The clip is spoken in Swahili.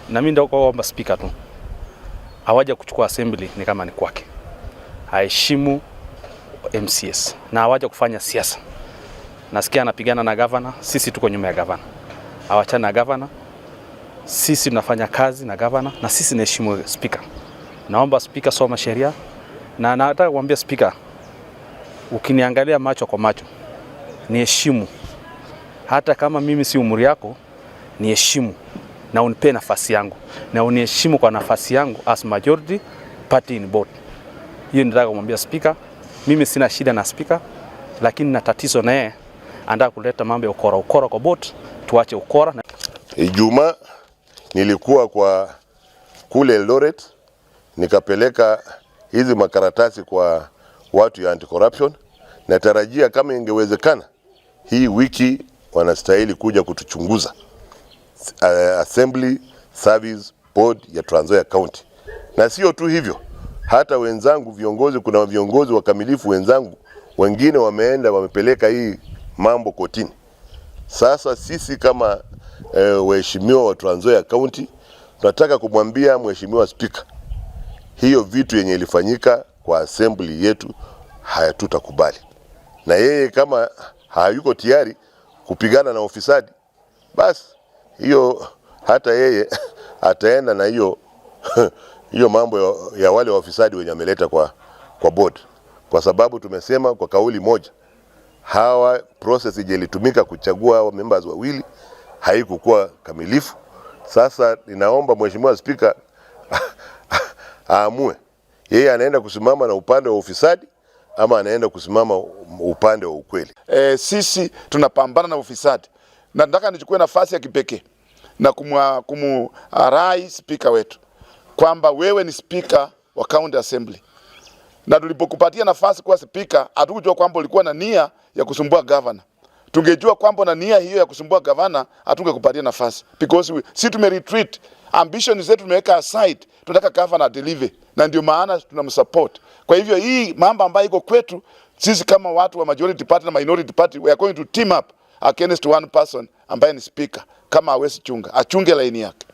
Na mimi ndio kuomba speaker tu hawaje kuchukua assembly ni kama ni kwake, aheshimu MCS na hawaje kufanya siasa. Nasikia anapigana na governor, sisi tuko nyuma ya governor. Awachana na governor, sisi tunafanya kazi na governor na sisi naheshimu speaker. Naomba speaker soma sheria, na nataka kuambia speaker, ukiniangalia macho kwa macho niheshimu. Hata kama mimi si umri yako, niheshimu na unipe nafasi yangu, na uniheshimu kwa nafasi yangu as majority party in board. Hiyo nataka kumwambia speaker. Mimi sina shida na speaker, lakini na tatizo na yeye anataka kuleta mambo ya ukora kwa board. Tuache ukora. Ijumaa nilikuwa kwa kule Eldoret, nikapeleka hizi makaratasi kwa watu ya anti-corruption. Natarajia kama ingewezekana hii wiki wanastahili kuja kutuchunguza Assembly Service Board ya Trans Nzoia County. Na sio tu hivyo, hata wenzangu viongozi, kuna viongozi wakamilifu wenzangu wengine wameenda wamepeleka hii mambo kotini. Sasa sisi kama waheshimiwa wa Trans Nzoia County tunataka kumwambia mheshimiwa speaker, hiyo vitu yenye ilifanyika kwa assembly yetu hayatutakubali. Na yeye kama hayuko tayari kupigana na ufisadi, basi hiyo hata yeye ataenda na hiyo hiyo mambo ya wale wafisadi wenye ameleta kwa board. Kwa sababu tumesema kwa kauli moja, hawa process ilitumika kuchagua hawa members wawili haikukuwa kamilifu. Sasa ninaomba mheshimiwa speaker aamue yeye anaenda kusimama na upande wa ufisadi ama anaenda kusimama upande wa ukweli. Sisi tunapambana na ufisadi, na nataka nichukue nafasi ya kipekee na kumurai speaker wetu kwamba wewe ni speaker wa county assembly, na tulipokupatia nafasi kuwa speaker hatukujua kwamba ulikuwa na nia ya kusumbua governor. Tungejua kwamba na nia hiyo ya kusumbua governor hatungekupatia nafasi, because si tume retreat, ambition zetu tumeweka aside, tunataka governor deliver, na ndio maana tunamsupport. Kwa hivyo hii mambo ambayo iko kwetu sisi kama watu wa majority party na minority party, we are going to team up against one person ambaye ni speaker. Kama hawezi chunga, achunge laini yake.